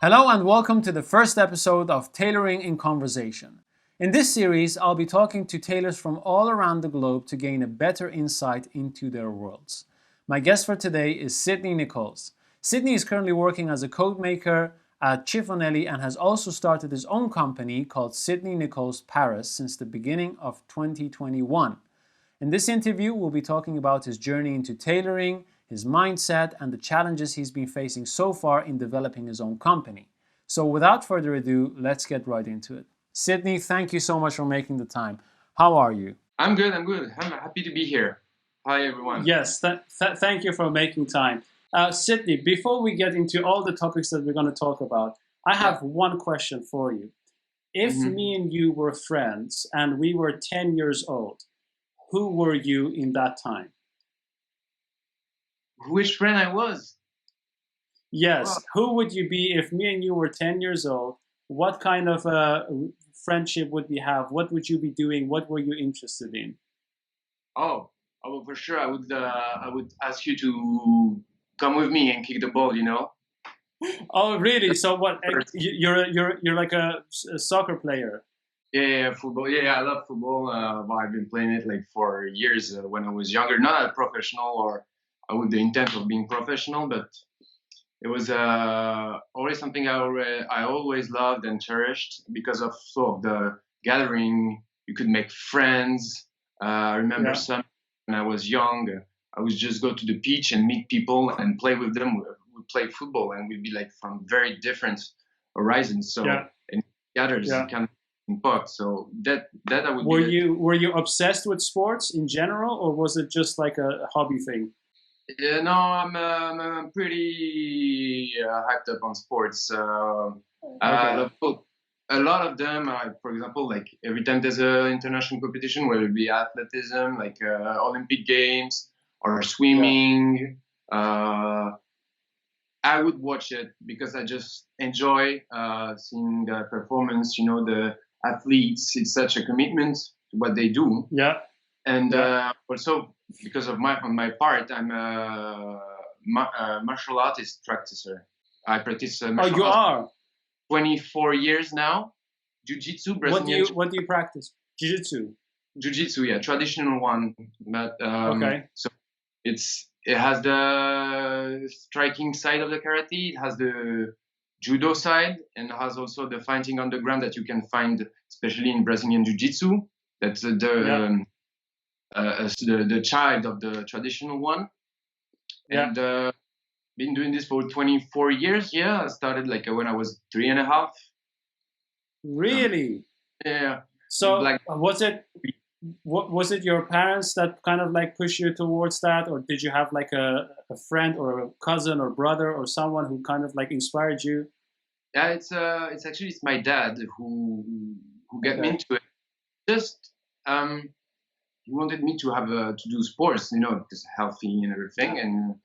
Hello and welcome to the first episode of Tailoring in Conversation. In this series, I'll be talking to tailors from all around the globe to gain a better insight into their worlds. My guest for today is Sidney Nichols. Sidney is currently working as a coat maker at Chiffonelli and has also started his own company called Sidney Nichols Paris since the beginning of 2021. In this interview, we'll be talking about his journey into tailoring, his mindset, and the challenges he's been facing so far in developing his own company. So without further ado, let's get right into it. Sidney, thank you so much for making the time. How are you? I'm good. I'm happy to be here. Hi, everyone. Yes, thank you for making time. Sidney, before we get into all the topics that we're going to talk about, I have one question for you. If me and you were friends and we were 10 years old, who were you in that time? Which friend I was? Yes. Wow. Who would you be if me and you were 10 years old? What kind of friendship would we have? What would you be doing? What were you interested in? Oh, well, for sure. I would ask you to come with me and kick the ball. You know. Oh, really? So what? You're like a soccer player. Yeah, football. Yeah, I love football. But I've been playing it like for years when I was younger. Not a professional or with the intent of being professional, but it was always something I always loved and cherished because of sort of the gathering. You could make friends. I remember some when I was young. I would just go to the beach and meet people and play with them. We'd play football and we'd be like from very different horizons. So and gathers kind of impact. So that I would. Were you obsessed with sports in general, or was it just like a hobby thing? No, I'm pretty hyped up on sports. I love a lot of them. For example, like every time there's an international competition, whether it be athleticism, like Olympic Games or swimming, I would watch it because I just enjoy seeing the performance. You know, the athletes. It's such a commitment to what they do. Yeah. And also because of on my part, I'm a martial artist practicer. I practice martial arts. Are 24 years now. Jiu-jitsu, Brazilian. What do you practice? Jiu-jitsu. Jiu-jitsu, yeah, traditional one. But so it has the striking side of the karate. It has the judo side, and it has also the fighting on the ground that you can find, especially in Brazilian jiu-jitsu. That's the child of the traditional one. And been doing this for 24 years. Yeah, I started like when I was 3.5. Really? Yeah. So was it your parents that kind of like pushed you towards that, or did you have like a friend or a cousin or brother or someone who kind of like inspired you? Yeah, it's actually my dad who got me into it. Just he wanted me to have to do sports, you know, because healthy and everything. And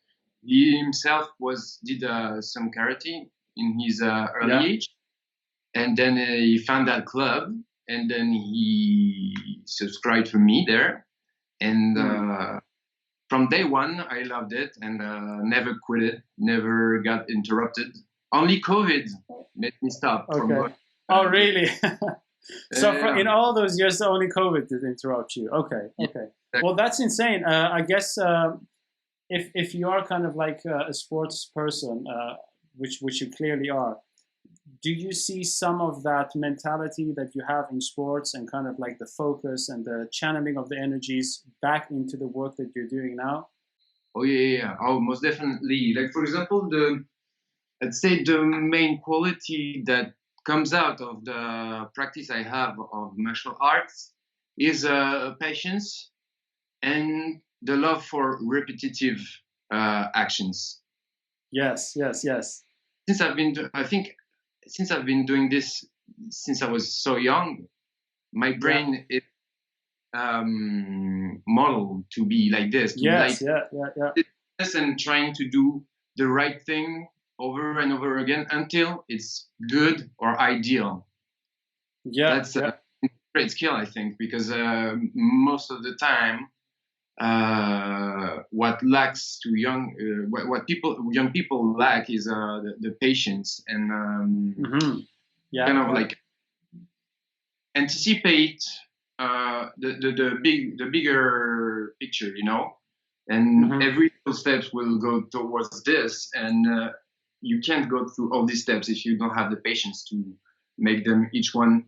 he himself did some karate in his early age, and then he found that club, and then he subscribed for me there. And from day one, I loved it and never quit it, never got interrupted. Only COVID made me stop. Okay. Oh, really? So in all those years, only COVID did interrupt you. Okay. Okay. Well, that's insane. I guess if you are kind of like a sports person, which you clearly are, do you see some of that mentality that you have in sports and kind of like the focus and the channeling of the energies back into the work that you're doing now? Oh yeah. Oh, most definitely. Like for example, I'd say the main quality that comes out of the practice I have of martial arts is patience and the love for repetitive actions. Yes. Since I've been doing this since I was so young, my brain is modeled to be like this. And trying to do the right thing over and over again until it's good or ideal. That's a great skill, I think, because most of the time what lacks to what young people lack is the patience and kind of like anticipate the bigger picture, you know, and every steps will go towards this, and you can't go through all these steps if you don't have the patience to make them each one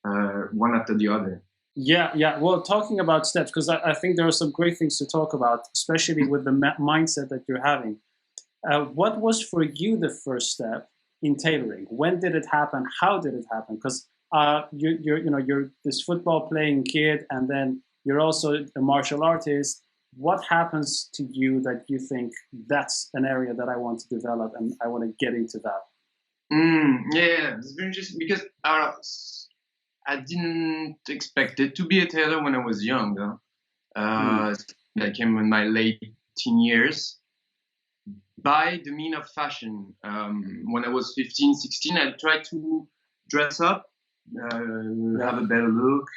after the other. Yeah. Well, talking about steps, because I think there are some great things to talk about, especially with the mindset that you're having. What was for you the first step in tailoring? When did it happen? How did it happen? Because you're this football playing kid, and then you're also a martial artist. What happens to you that you think that's an area that I want to develop and I want to get into that? Yeah, it's very interesting because I didn't expect it to be a tailor when I was young. I came in my late teen years by the mean of fashion. When I was 15, 16, I tried to dress up, have a better look,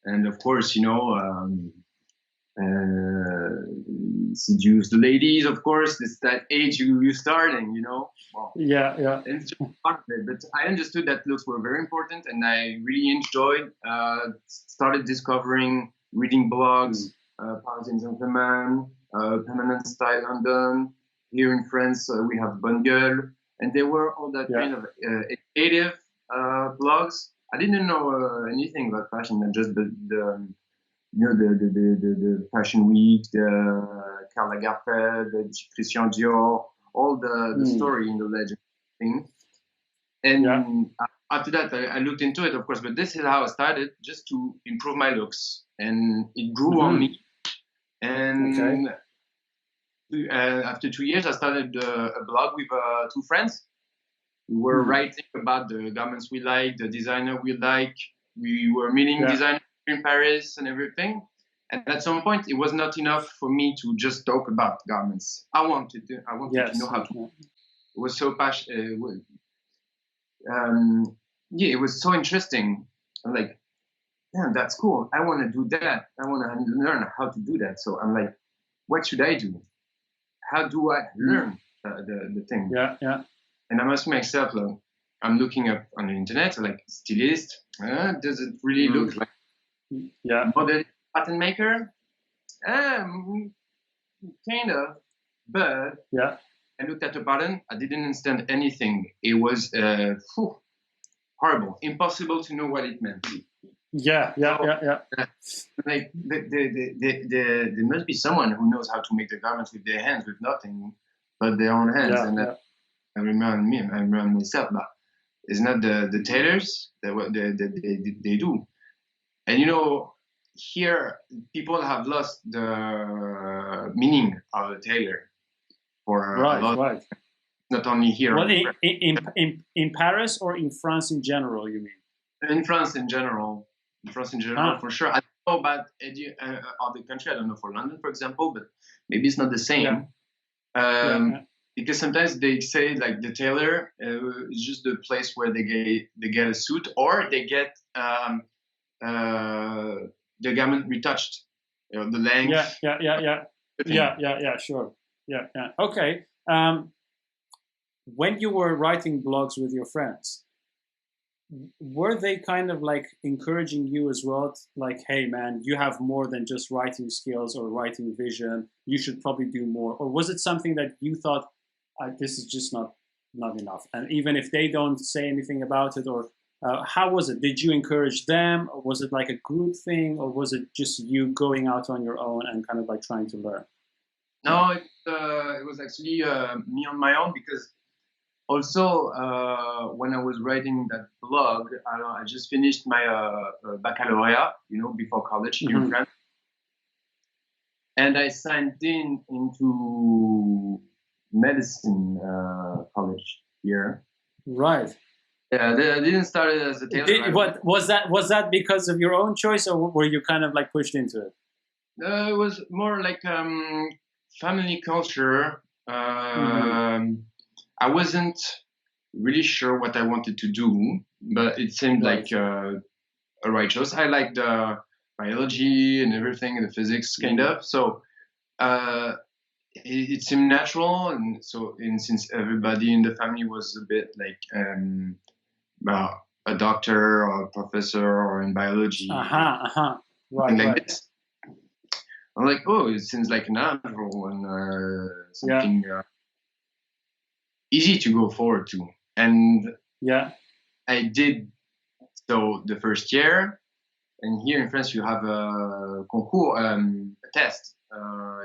and of course, you know, seduce the ladies. Of course, it's that age you're starting, you know. Well, yeah. it's just part of it. But I understood that looks were very important, and I really enjoyed. Started discovering, reading blogs, Paris and Gentleman, Permanent Style London. Here in France, we have Bonne Gueule, and there were all that kind of educative blogs. I didn't know anything about fashion, just the you know, the Fashion Week, the Karl Lagerfeld, the Christian Dior, all the story in the legend thing. And after that, I looked into it, of course, but this is how I started, just to improve my looks. And it grew on me. And after 2 years, I started a blog with 2 friends. We were writing about the garments we like, the designer we like. We were meeting designers in Paris and everything. And at some point, it was not enough for me to just talk about garments. I wanted to know how to. It was so passionate. It was so interesting. I'm like, damn, that's cool. I want to do that. I want to learn how to do that. So I'm like, what should I do? How do I learn the thing? Yeah. And I'm asking myself, like, I'm looking up on the internet, like, stylist. Does it really look like model pattern maker? Kind of. But I looked at the pattern. I didn't understand anything. It was horrible. Impossible to know what it meant. Yeah. Like, there must be someone who knows how to make the garments with their hands, with nothing but their own hands. I remember myself, but it's not the tailors that what they do. And you know, here people have lost the meaning of a tailor for a lot. Right. Not only here. Well, in Paris or in France in general, you mean? In France in general. For sure. I don't know about other country. I don't know for London, for example, but maybe it's not the same. Because sometimes they say like the tailor is just the place where they get a suit, or they get the garment retouched, you know, the length. Yeah, sure. Yeah. Okay. When you were writing blogs with your friends, were they kind of like encouraging you as well? Like, hey man, you have more than just writing skills or writing vision. You should probably do more. Or was it something that you thought, this is just not enough? And even if they don't say anything about it, or how was it? Did you encourage them? Or was it like a group thing? Or was it just you going out on your own and kind of like trying to learn? No, it was actually me on my own, because also when I was writing that blog, I just finished my baccalaureate, you know, before college here in France. And I signed into medicine college here. Right. Yeah, I didn't start it as a tailor. What was that? Was that because of your own choice, or were you kind of like pushed into it? It was more like family culture. I wasn't really sure what I wanted to do, but it seemed like a right choice. I liked the biology and everything, and the physics kind of. So uh, it seemed natural, and so since everybody in the family was a bit like well, a doctor or a professor or in biology, Right, something like right. this, I'm like, oh, it seems like natural and Yeah, something easy to go forward to. And yeah, I did so the first year. And here in France, you have a concours, a test.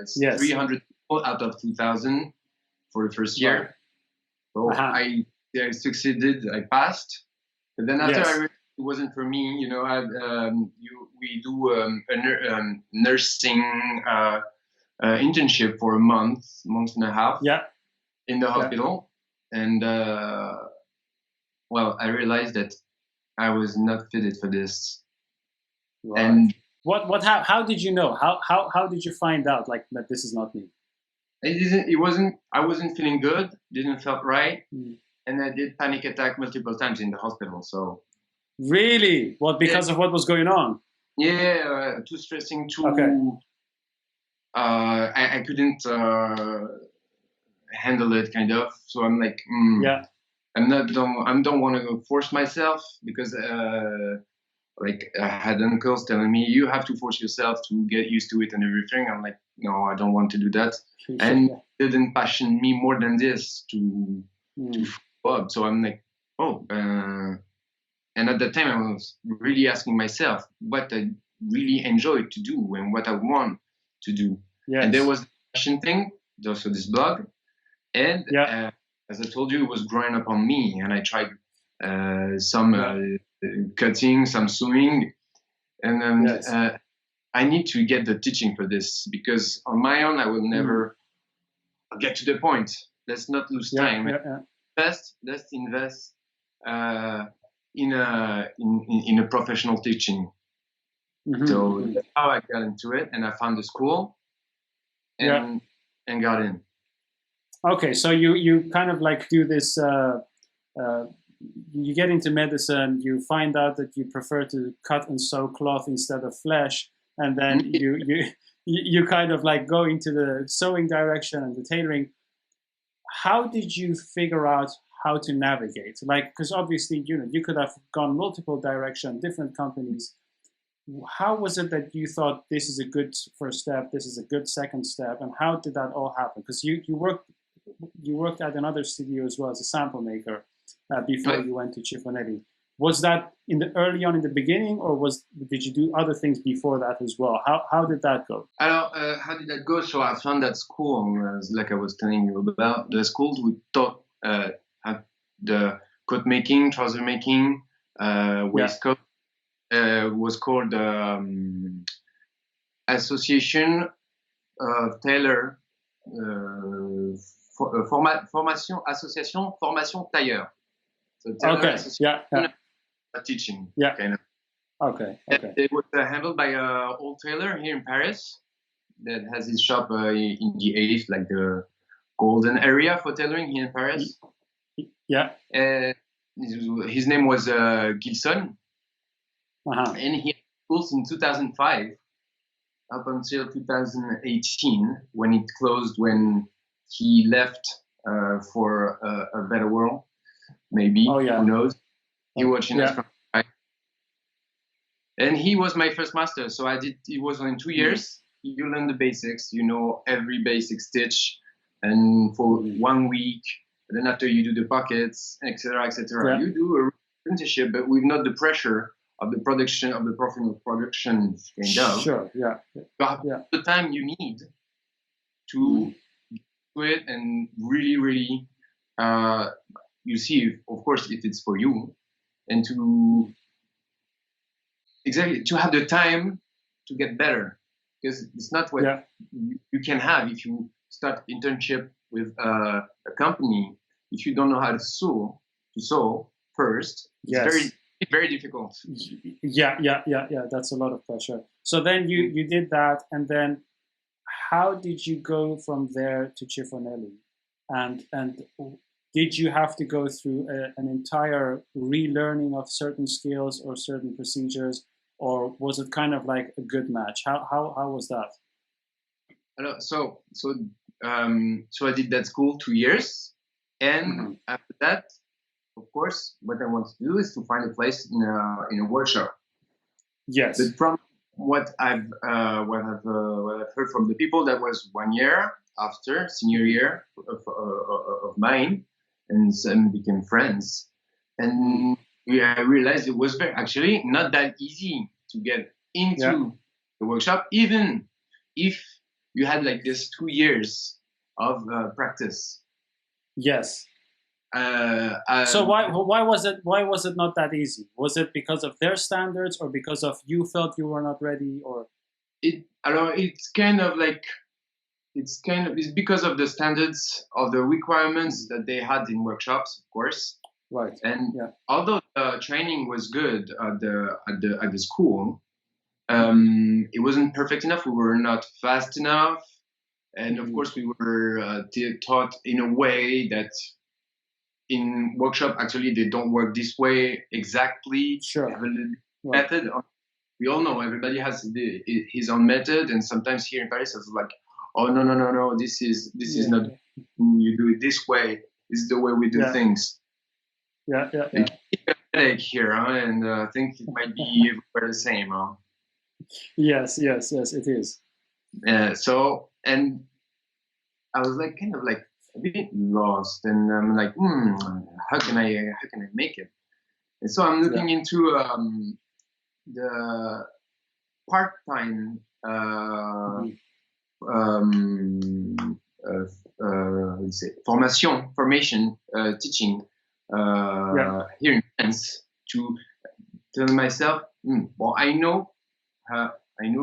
It's yes, 300 people out of 2,000 for the first right. year. So I succeeded, I passed. But then after I Yes, realized it wasn't for me, you know, we do a nursing internship for a month and a half yeah, in the yeah, hospital. And well, I realized that I was not fitted for this. right. And How did you know? How did you find out like that this is not me? I wasn't feeling good, didn't felt right. Mm. And I did panic attack multiple times in the hospital. So Really? What, yeah, because of what was going on? yeah, too stressing, Okay. too. I couldn't handle it, kind of. So I'm like, Yeah. I don't want to force myself because like I had uncles telling me you have to force yourself to get used to it and everything. I'm like, no, I don't want to do that, and Yeah. it didn't passion me more than this to Mm. follow up. So I'm like, oh, and at that time I was really asking myself what I really enjoy to do and what I want to do, and there Yes. was the passion thing, also this blog, and Yeah. as I told you, it was growing up on me, and I tried some Yeah. cutting, some sewing, and then Yes. I need to get the teaching for this because on my own I will Mm. never get to the point. Let's not lose Yeah. time. Yeah. Yeah. Let's invest uh, in a professional teaching. So Mm-hmm. that's how I got into it, and I found the school Yeah. and got in. Okay. So you kind of like do this. Uh, you get into medicine. You find out that you prefer to cut and sew cloth instead of flesh, and then you kind of like go into the sewing direction and the tailoring. How did you figure out how to navigate? Like, because obviously, you could have gone multiple directions, different companies. How was it that you thought this is a good first step, this is a good second step, and how did that all happen? Because you worked at another studio as well as a sample maker before Ouais. you went to Cifonelli. Was that in the early on in the beginning, or did you do other things before that as well? How did that go? Alors, how did that go? So I found that school, like I was telling you about, the schools we taught the coat making, trouser making, Yeah. waistcoat, was called Association of Tailor Association Formation Tailleur. So Tailor Okay. Yeah. Association teaching, Yeah. kind of. Okay. And Okay. it was handled by an old tailor here in Paris that has his shop in the 8th, like the golden area for tailoring here in Paris. Yeah. His name was Gilson, Uh-huh. and he had schools in 2005 up until 2018 when it closed, when he left for a better world, maybe. Oh yeah. Who knows? You're watching us Yeah. from. And he was my first master, so I did. It was in 2 years. You learn the basics, you know every basic stitch, and for 1 week. And then after you do the pockets, etc., etc. Yeah. You do a apprenticeship, but with not the pressure of the production of the professional production kind of. Sure. Yeah. You have Yeah. the time you need to do it, and really, really, you see, of course, if it's for you, and to exactly to have the time to get better, because it's not what Yeah. you can have if you start internship with a company. If you don't know how to sew first, it's Yes. very difficult. Yeah. That's a lot of pressure. So then you did that, and then how did you go from there to Cifonelli? And did you have to go through an entire relearning of certain skills or certain procedures, or was it kind of like a good match? How was that? So I did that school 2 years, and Mm-hmm. after that, of course, what I want to do is to find a place in a workshop. Yes. But from what I've heard from the people, that was 1 year after senior year of mine, and some became friends, and I realized it was actually not that easy to get Yeah. into the workshop, even if you had like this 2 years of practice. Yes. Uh, So um, why was it not that easy? Was it because of their standards, or because of you felt you were not ready, or it's because of the standards of the requirements that they had in workshops, of course. right? And Yeah. although the training was good at the school, it wasn't perfect enough. We were not fast enough, and of course, we were taught in a way that in workshop actually they don't work this way exactly. They Sure. have a little Right. method. We all know everybody has his own method, and sometimes here in Paris it's like, oh no no no no, this is not. Yeah. You do it this way. This is the way we do Yeah. things. Yeah. Yeah. It Yeah. gives me a headache here, huh? And I think it might be everywhere the same. Huh? Yes. Yes. Yes. It is. So, and I was like kind of like a bit lost, and I'm like, how can I make it? And so I'm Yeah. looking into the part-time Mhm. formation, teaching Yeah. here in France, to tell myself, well, I know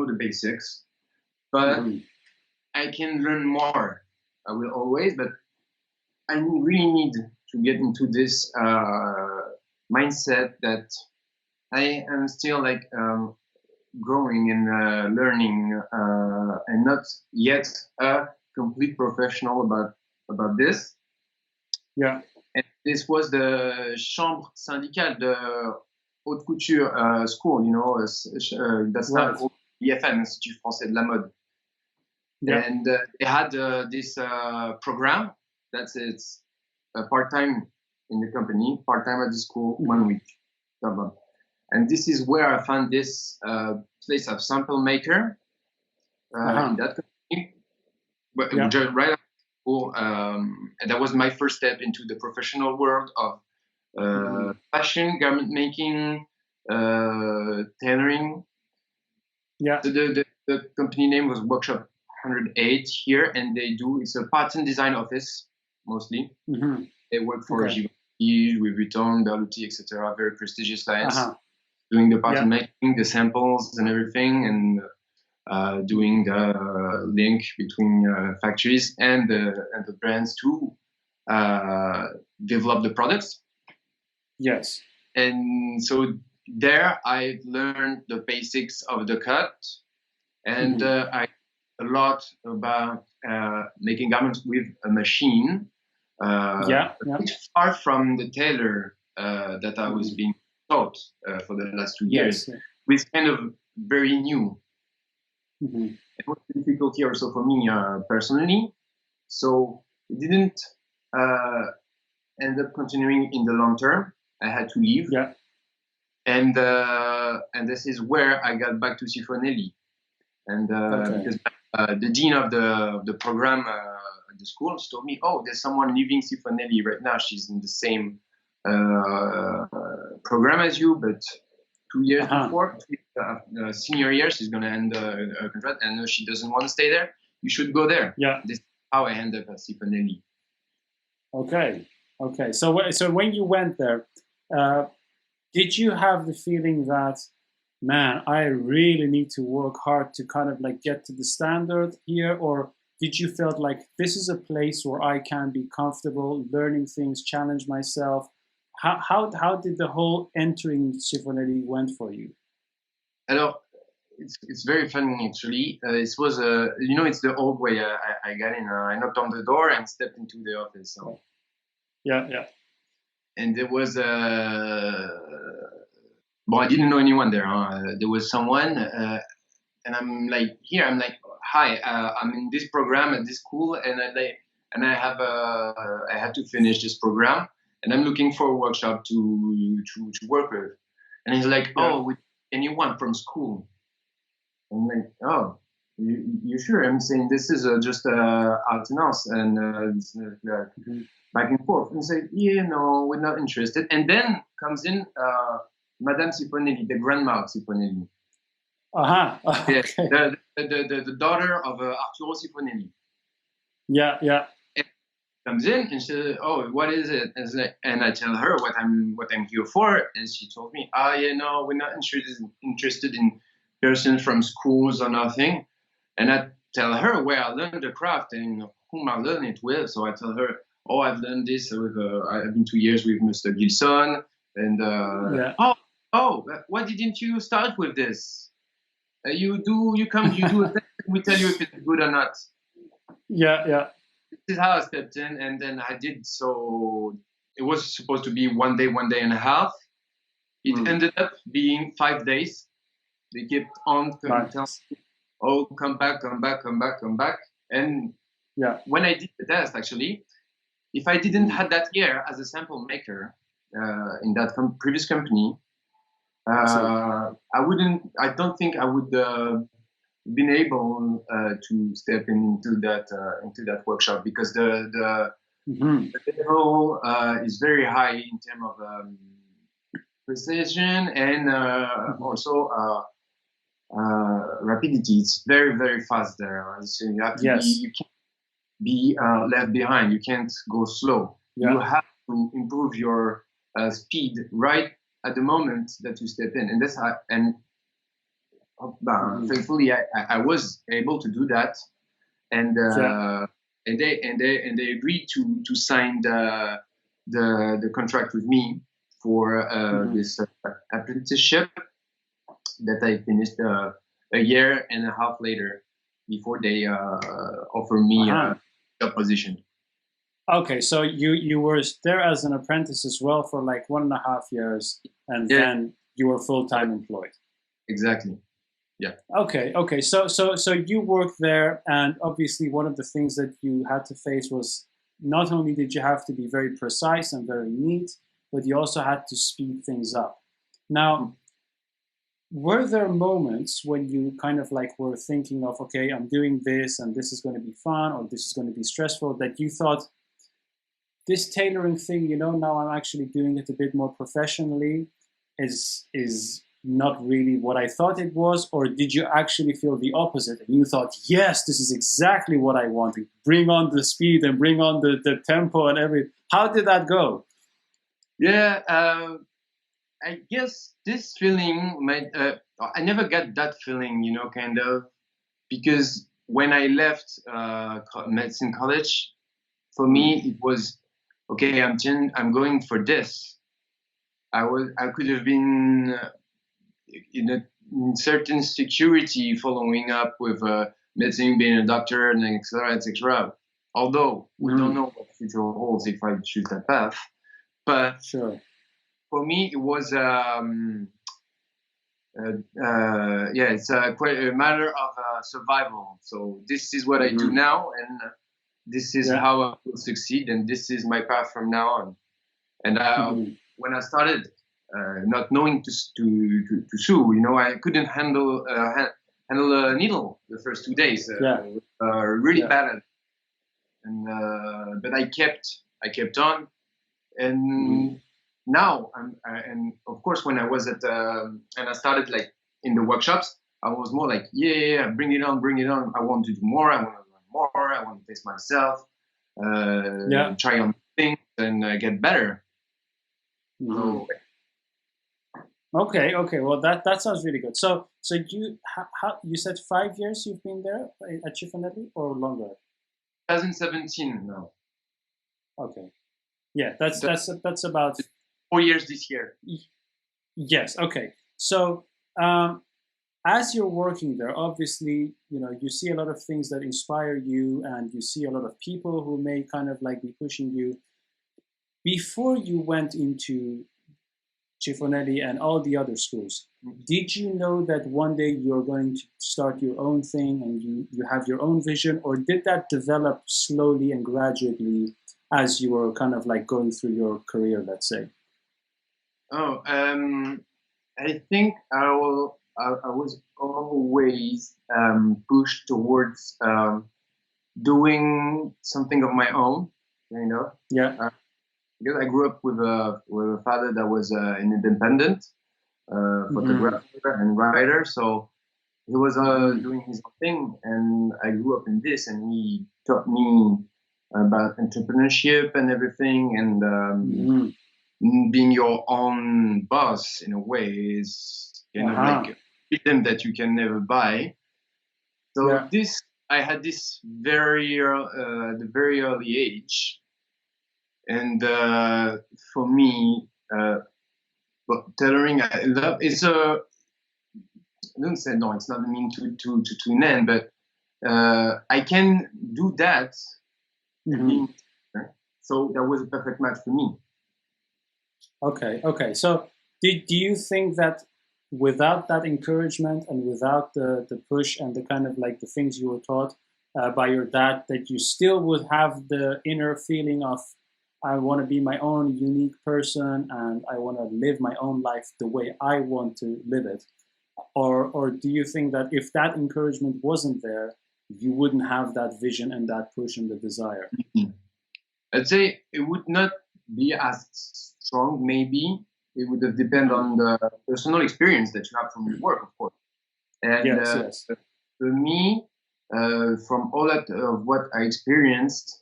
the basics, but Mhm. I can learn more. I will always, but I really need to get into this mindset that I am still like growing and learning, and not yet a complete professional about this. Yeah. And this was the chambre syndicale, the haute couture school, that's now Right. called IFM, Institut Français de la Mode. Yeah. And they had this program that's it's part-time in the company, part-time at the school, Mhm. 1 week. And this is where I found this place of sample maker in Uh-huh. that company, Yeah. just right after school. And that was my first step into the professional world of Mhm. fashion, garment making, tailoring. Yeah. So the company name was Workshop 108 here, and it's a pattern design office mostly. Mhm. They work for Okay. Givenchy, Louis Vuitton, Berluti, etc. Very prestigious clients, Uh-huh. doing the pattern Yeah. making, the samples, and everything, and doing the link between factories and the brands to develop the products. Yes. And so there I learned the basics of the cut, and Mhm. I a lot about making garments with a machine, Yeah. a Yeah. bit far from the tailor that I was Mhm. being taught for the last 2 years, Yes. Yeah. with kind of very new. Mhm. It was a difficulty also for me personally, so it didn't uh, end up continuing in the long term. I had to leave, Yeah. and this is where I got back to Sifonelli, and Okay. because the dean of the program at the school told me, oh, there's someone leaving Sifonelli right now. She's in the same program as you, but 2 years Uh-huh. before senior year, she's gonna end a contract, and she doesn't want to stay there. You should go there. Yeah. This is how I ended up at Sifonelli. Okay. Okay. So when you went there, uh, did you have the feeling that, man, I really need to work hard to kind of like get to the standard here, or did you felt like this is a place where I can be comfortable learning things, challenge myself? How did the whole entering Chiffonelli went for you? Alors, it's very funny actually. It was it's the old way. I got in. I knocked on the door and stepped into the office. So. Yeah, yeah. And there was well, I didn't know anyone there. There was someone, and I'm like, here. I'm like, "Hi, I'm in this program at this school, and I have to finish this program, and I'm looking for a workshop to work with." And he's like, Yeah. "Oh, with anyone from school?" I'm like, "Oh, you sure?" I'm saying this is just alternance and it's, back and forth. And say, "Yeah, no, we're not interested." And then comes in Madame Siponelli, the grandma of Siponelli. Uh-huh. Yeah, Okay. the daughter of Arturo Siponelli. Yeah, yeah. Comes in and she says, "Oh, what is it?" And I tell her what I'm here for, and she told me, "Ah, yeah, no, we're not interested in persons from schools or nothing." And I tell her where I learned the craft and whom I learned it with. So I tell her, "Oh, I've learned this with I've been 2 years with Mr. Gilson, and Yeah. why didn't you start with this? You do a test, and we tell you if it's good or not." Yeah, yeah. This is how I stepped in, and then I did. So it was supposed to be 1 day and a half. It ended up being 5 days. They kept on telling Nice. me, "Oh, come back, come back, come back, come back." And Yeah. when I did the test, actually, if I didn't had that year as a sample maker in that previous company, I wouldn't. I don't think I would been able to step into that workshop because the level is very high in terms of precision and also rapidity. It's very very fast there. So you have to you can't be left behind. You can't go slow. Yeah. You have to improve your speed right at the moment that you step in, and that's how, and thankfully I was able to do that, and they agreed to sign the contract with me for this apprenticeship that I finished a year and a half later before they offer me a position. Okay, so you were there as an apprentice as well for like 1.5 years, and then you were full-time employed. Exactly. Yeah. Okay. So you worked there, and obviously one of the things that you had to face was not only did you have to be very precise and very neat, but you also had to speed things up. Now, were there moments when you kind of like were thinking of, okay, I'm doing this and this is going to be fun or this is going to be stressful, that you thought, this tailoring thing, now I'm actually doing it a bit more professionally, is not really what I thought it was? Or did you actually feel the opposite and you thought, yes, this is exactly what I wanted, bring on the speed and bring on the tempo and everything? How did that go? Yeah, I guess this feeling I never got that feeling, kind of, because when I left medicine college, for me it was, okay, I'm going for this. I could have been in certain security following up with medicine, being a doctor, and etc., etc. Although we don't know what the future holds if I choose that path, but sure. For me it was it's quite a matter of survival. So this is what I do now, and this is how I will succeed, and this is my path from now on. And when I started not knowing to sew, I couldn't handle a needle the first 2 days. Really bad at it. And but I kept on, and now and of course when I was at and I started like in the workshops, I was more like, yeah, bring it on. I want to do more. I want to learn more. I want to test myself, try on things and get better. So, Okay. Well, that sounds really good. So you said 5 years you've been there at Cifonelli, or longer? 2017 now. Okay. Yeah, that's about 4 years this year. Yes. Okay. So as you're working there, obviously, you see a lot of things that inspire you, and you see a lot of people who may kind of like be pushing you. Before you went into Cifonelli, and all the other schools. Did you know that one day you're going to start your own thing and you have your own vision, or did that develop slowly and gradually as you were kind of like going through your career, let's say? Oh, I think I was always pushed towards doing something of my own, you know. Yeah. Because I grew up with a father that was an independent photographer and writer, so he was doing his own thing, and I grew up in this, and he taught me about entrepreneurship and everything, and being your own boss in a way is kind of like a freedom that you can never buy. So this, I had this very at a very early age, and for me, but tailoring, I love. It's a. I don't say no. It's not a mean to an end, but I can do that. So that was a perfect match for me. Okay. So do you think that without that encouragement and without the push and the kind of like the things you were taught by your dad, that you still would have the inner feeling of, I want to be my own unique person and I want to live my own life the way I want to live it? Or do you think that if that encouragement wasn't there, you wouldn't have that vision and that push and the desire? I'd say it would not be as strong, maybe. It would have depended on the personal experience that you have from your work, of course. And yes. For me, from all of what I experienced,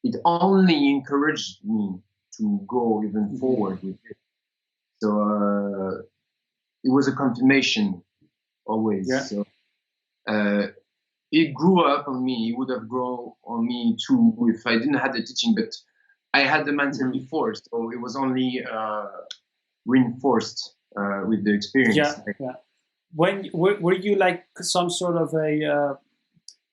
it only encouraged me to go even forward with it. So it was a confirmation always. Yeah. So it grew up on me. It would have grown on me too if I didn't have the teaching, but I had the mindset before, so it was only reinforced with the experience. Yeah. When were you like some sort of a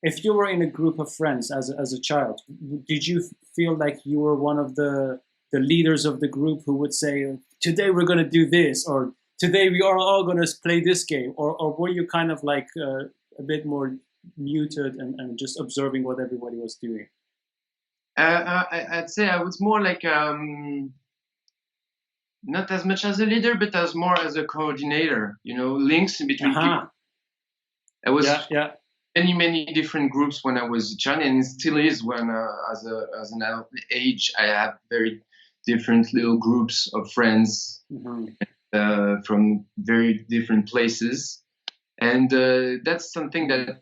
if you were in a group of friends as a child, did you feel like you were one of the leaders of the group who would say, today we're going to do this, or today we are all going to play this game, or were you kind of like a bit more muted and just observing what everybody was doing? I'd say I was more like not as much as a leader, but as more as a coordinator. You know, links in between people. I was many different groups when I was a child, and it still is when as an adult age I have very different little groups of friends from very different places, and that's something that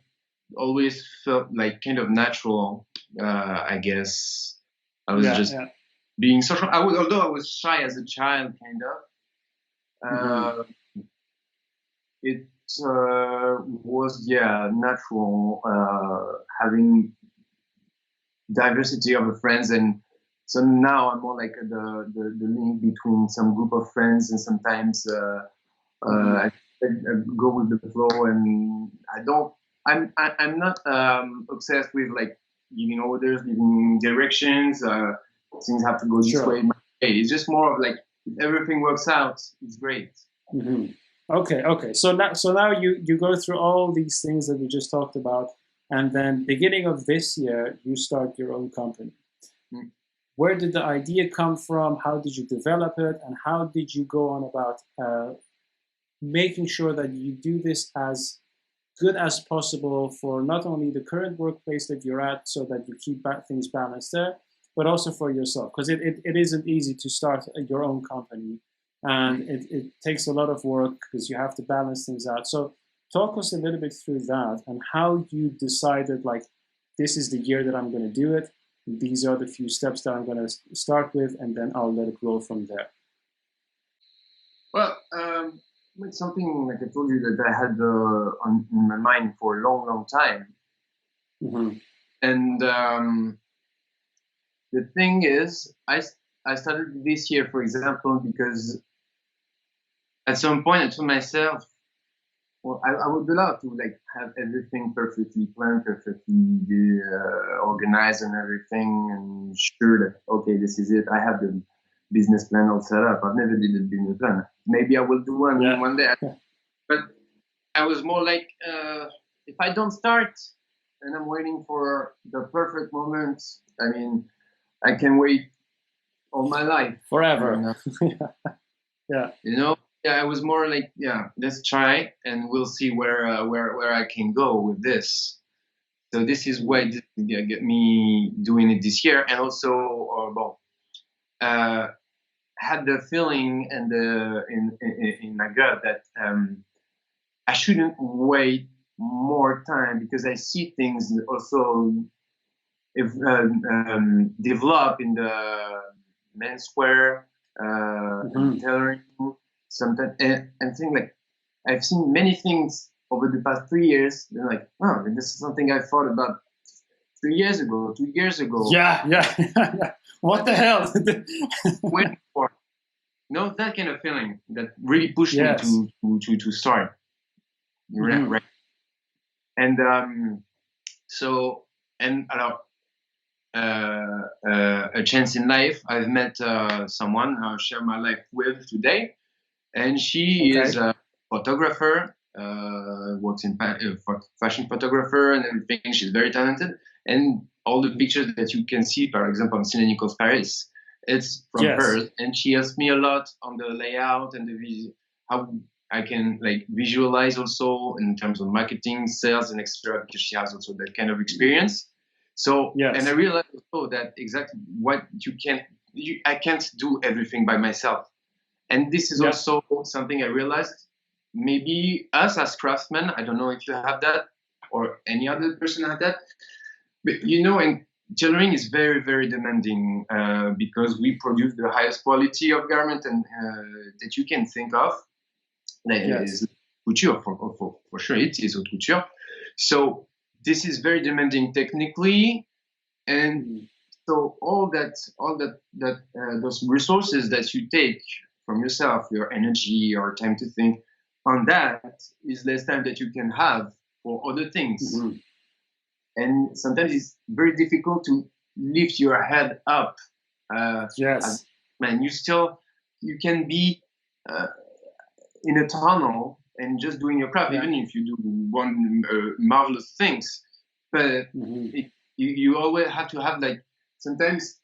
always felt like kind of natural. I guess I was just being social. Although I was shy as a child, kind of. It was natural having diversity of friends, and so now I'm more like the link between some group of friends, and sometimes I go with the flow, and I'm not obsessed with like giving orders, giving directions. Things have to go this way. It's just more of like if everything works out, it's great. Okay. So now you go through all these things that we just talked about, and then beginning of this year you start your own company. Where did the idea come from? How did you develop it, and how did you go on about making sure that you do this as good as possible for not only the current workplace that you're at, so that you keep things balanced there, but also for yourself, because it isn't easy to start your own company. And it takes a lot of work because you have to balance things out. So talk us a little bit through that and how you decided, like, this is the year that I'm going to do it. These are the few steps that I'm going to start with, and then I'll let it grow from there. Well, it's something, like I told you, that I had in my mind for a long time. And the thing is, I started this year, for example, because at some point I told myself, well, I would love to like have everything perfectly planned, perfectly organized and everything, and sure that, okay, this is it. I have the business plan all set up. I've never did a business plan. Maybe I will do one day. But I was more like, if I don't start and I'm waiting for the perfect moment, I mean, I can wait all my life. Forever. Yeah. You know, I was more like, let's try and we'll see where I can go with this. So this is why this get me doing it this year, and also, had the feeling and in my gut that I shouldn't wait more time, because I see things also develop in the menswear, tailoring, sometimes, and things like, I've seen many things over the past 3 years. They're like, oh, this is something I thought about 3 years ago, 2 years ago. Yeah. What the hell? Waiting for, that kind of feeling that really pushed me to start. Right. And a chance in life, I've met someone I share my life with today, and she is a photographer, works in fashion photographer and everything. She's very talented, and all the pictures that you can see, for example, on Sidney Nichols Paris, it's from her. And she helps me a lot on the layout and how I can like visualize also in terms of marketing, sales, and etc. Because she has also that kind of experience. So, and I realized also that exactly what I can't do everything by myself. And this is also something I realized. Maybe us as craftsmen, I don't know if you have that or any other person have that, but and tailoring is very, very demanding because we produce the highest quality of garment and that you can think of. Is couture for sure. It is haute couture. So this is very demanding technically, and so all those resources that you take from yourself, your energy, your time to think on that, is less time that you can have for other things. And sometimes it's very difficult to lift your head up. Man, you can be in a tunnel and just doing your craft, even if you do one marvelous things. But you always have to have sometimes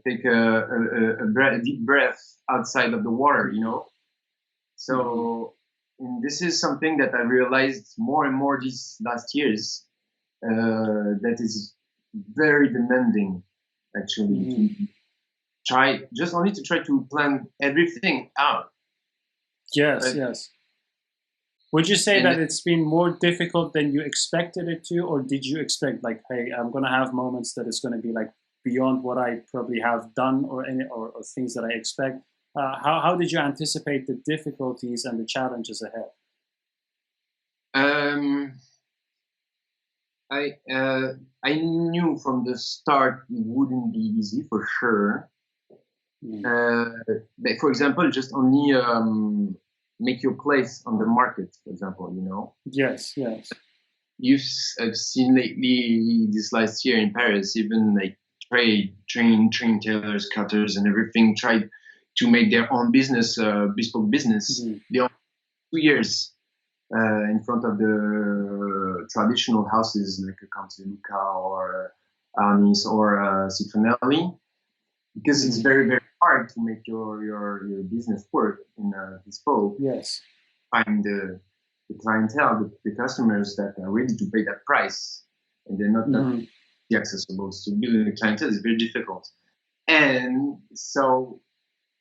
take a deep breath outside of the water, So this is something that I realized more and more these last years. That is very demanding, actually. To try to plan everything out. Yes. Would you say that it's been more difficult than you expected it to, or did you expect hey, I'm going to have moments that it's going to be beyond what I probably have done, or things that I expect? How did you anticipate the difficulties and the challenges ahead? I knew from the start it wouldn't be easy for sure. But for example, just only make your place on the market, for example, Yes. I've seen lately this last year in Paris, even train tailors, cutters, and everything tried to make their own business, bespoke business. They only 2 years in front of the traditional houses like Count de Luca or Arnis or Cifonelli, because it's very, very hard to make your business work in bespoke. Yes. Find the clientele, the customers that are ready to pay that price, and they're not that accessible. So building a clientele is very difficult. And so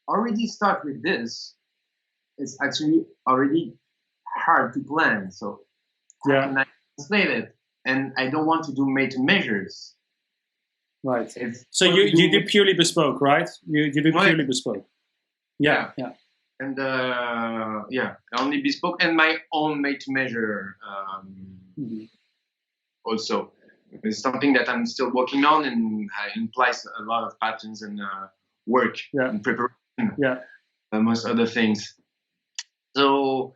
already start with this, it's actually already hard to plan. So how can I translate it? And I don't want to do made to measures. Right. So you do purely bespoke, right? You do purely bespoke. Yeah. And only bespoke and my own made to measure also. It's something that I'm still working on, and implies a lot of patterns and work and preparation. Amongst other things. So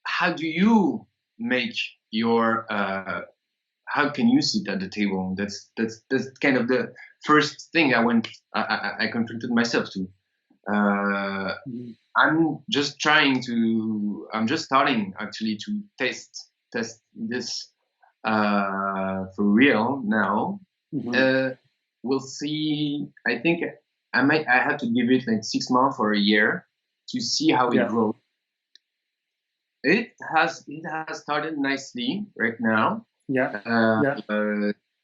how do you make your how can you sit at the table? That's kind of the first thing I confronted myself to. I'm just starting actually to test this for real now. We'll see. I think I have to give it like 6 months or a year to see how it grows. It has started nicely right now.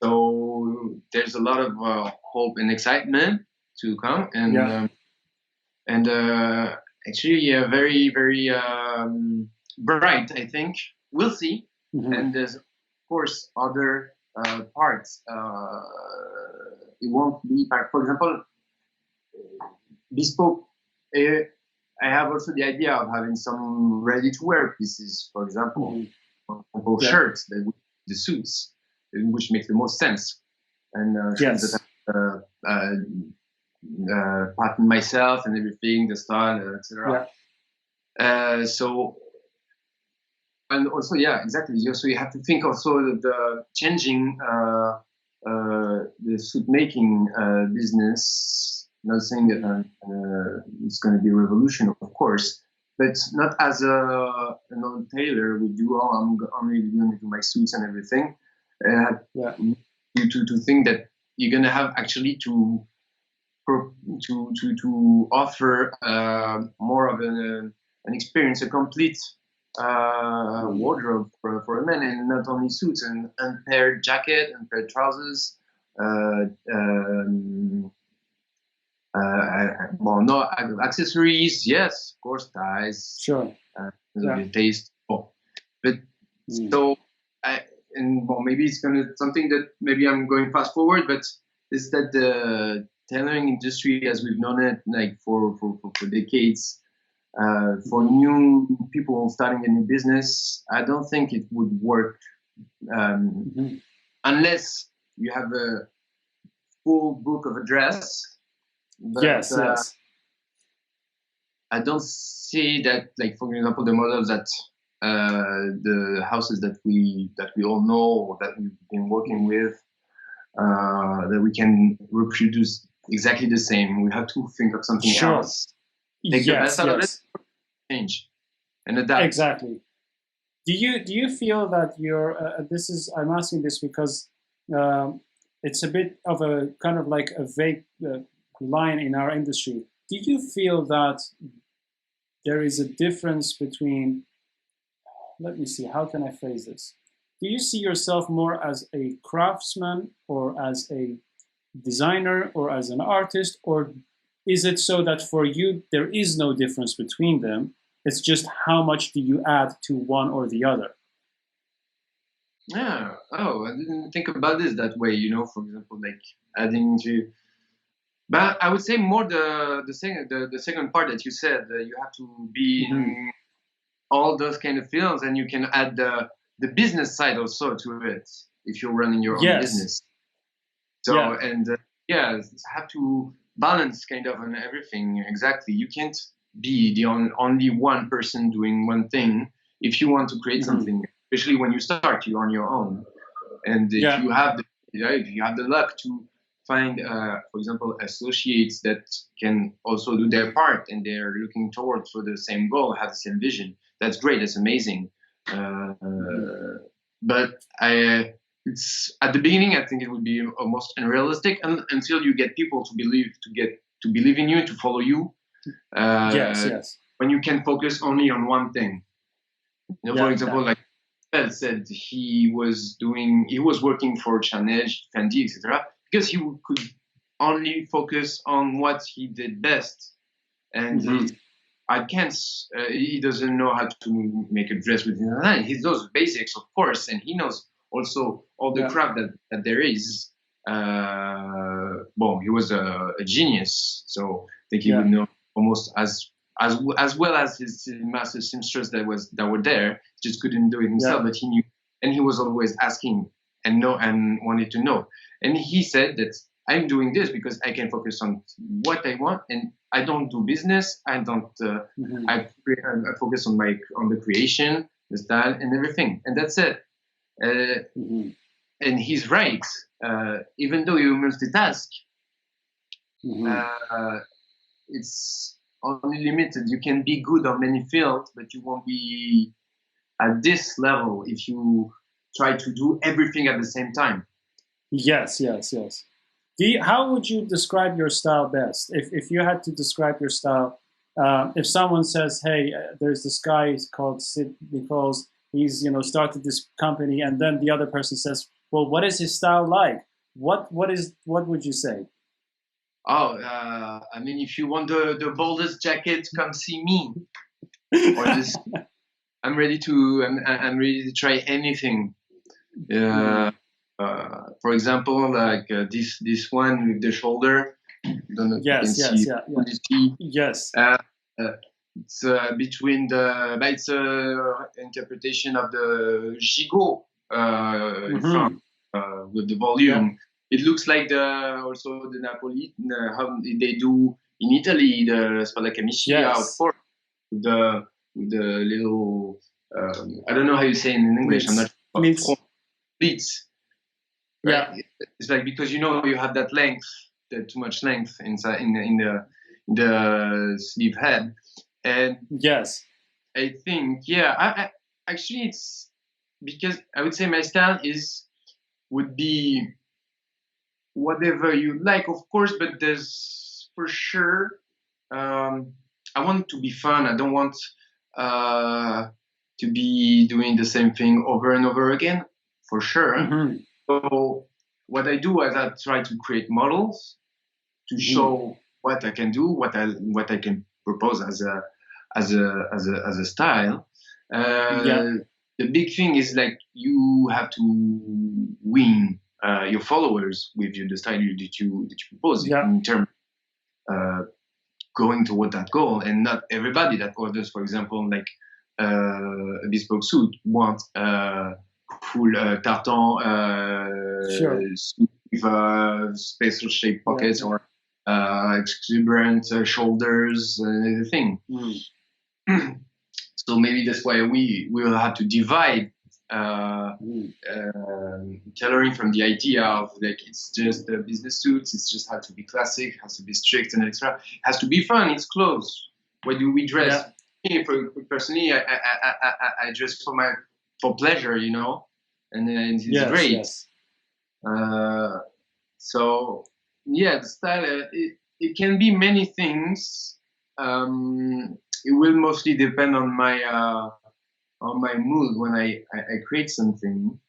So there's a lot of hope and excitement to come, and actually very very bright. I think we'll see. And there's of course other parts. It won't be, for example, bespoke. I have also the idea of having some ready-to-wear pieces, for example, shirts, the suits, which makes the most sense, and pattern myself and everything, the style, etc. So, and also, exactly. So you have to think also the changing the suit making business. Not saying that it's going to be a revolution, of course, but not as an old tailor. We do. I'm only going to do my suits and everything. To think that you're going to have actually to offer more of an experience, a complete wardrobe for a man, and not only suits and paired jacket and paired trousers. No accessories, yes, of course, ties, taste. But so maybe it's something that maybe I'm going fast forward, but is that the tailoring industry, as we've known it, like for decades, for new people starting a new business, I don't think it would work unless you have a full book of a dress. But, I don't see that, like, for example, the models that the houses that we all know or that we've been working with, that we can reproduce exactly the same. We have to think of something else. Take the best out of it, change, and adapt. Exactly. Do you feel that you're? I'm asking this because it's a bit of a kind of like a vague line in our industry. Do you feel that there is a difference between? Let me see. How can I phrase this? Do you see yourself more as a craftsman or as a designer or as an artist, or is it so that for you there is no difference between them? It's just how much do you add to one or the other? Yeah. Oh, I didn't think about this that way. For example, like adding to. But I would say more the second part that you said. You have to be in all those kind of fields, and you can add the business side also to it if you're running your own business. So have to balance kind of on everything. Exactly. You can't be the only one person doing one thing if you want to create something. Especially when you start, you're on your own, and if you have the luck to find, for example, associates that can also do their part and they're looking towards for the same goal, have the same vision. That's great. That's amazing. But it's at the beginning, I think it would be almost unrealistic until you get people to believe in you, to follow you. When you can focus only on one thing. For example, like Ed said, he was working for Chanel, Fendi, etc. Because he could only focus on what he did best, and he doesn't know how to make a dress with his hand. He knows basics, of course, and he knows also all the craft that there is. He was a genius, so I think he would know almost as well as his master seamstress that were there. He just couldn't do it himself, but he knew, and he was always asking and wanted to know. And he said that I'm doing this because I can focus on what I want, and I don't do business. I don't. I focus on the creation, the style, and everything, and that's it. and he's right. Even though you multitask, it's only limited. You can be good on many fields, but you won't be at this level if you try to do everything at the same time. Yes, yes, yes. How would you describe your style best? If you had to describe your style, if someone says, "Hey, there's this guy called Sidney Nichols. He's started this company," and then the other person says, "Well, what is his style like?" What would you say? Oh, I mean, if you want the boldest jacket, come see me. Or this, I'm ready to. I'm ready to try anything. For example, like this one with the shoulder. I don't know if you can Yes, see. yes, yeah. Yes. It's between the. But it's a interpretation of the gigot with the volume. It looks like also the Napoli how they do in Italy the spalla of course with the little I don't know how you say it in English. I'm not sure. Pleats. Right? Yeah. It's like because you have that length, too much length inside in the sleeve head, and yes, I think I actually it's because I would say my style would be whatever you like, of course, but there's for sure. I want it to be fun. I don't want to be doing the same thing over and over again, for sure. So what I do is I try to create models to show what I can do, what I can propose as a style. The big thing is like you have to win your followers with the style that you propose in terms going toward that goal, and not everybody that orders, for example, like a bespoke suit wants full tartan suit with special shaped pockets or exuberant shoulders and everything. So maybe that's why we will have to divide tailoring from the idea of like it's just business suits, it's just has to be classic, has to be strict and extra, it has to be fun, it's clothes. Why do we dress? Personally, I dress for pleasure, and it's great. So the style it can be many things. It will mostly depend on my mood when I create something.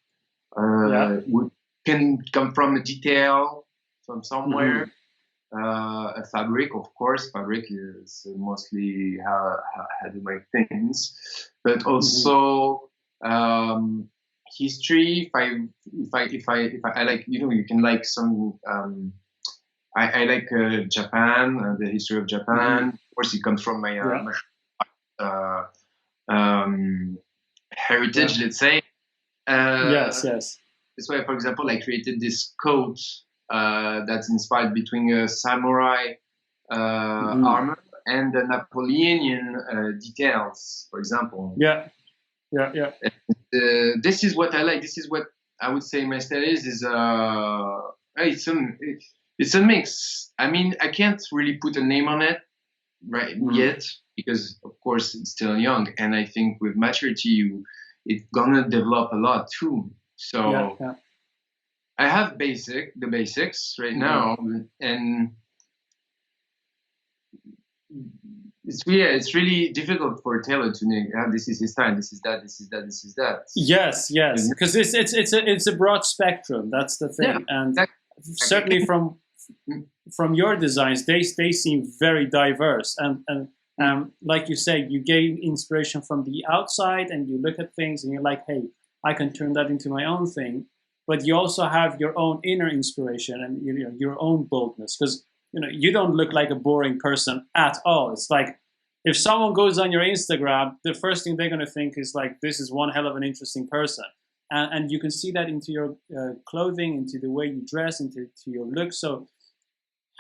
Can come from a detail from somewhere. A fabric, of course. Fabric is mostly how I do my things, but also history. If I like, you can like some. I like Japan, the history of Japan. Of course, it comes from my heritage, let's say. Yes. That's why, for example, I created this coat that's inspired between a samurai armor and the Napoleonian details, for example. This is what I like. This is what I would say my style is. It's a mix. I mean, I can't really put a name on it yet because, of course, it's still young, and I think with maturity, it's gonna develop a lot too. So I have the basics right now, and it's really difficult for a tailor to know this is his style, this is that, this is that, this is that. Yes, because it's a broad spectrum. That's the thing, and certainly from your designs, they seem very diverse, and like you say, you gain inspiration from the outside, and you look at things, and you're like, hey, I can turn that into my own thing. But you also have your own inner inspiration and your own boldness, because you don't look like a boring person at all. It's like if someone goes on your Instagram, the first thing they're going to think is like, this is one hell of an interesting person. And you can see that into your clothing, into the way you dress, into your look. So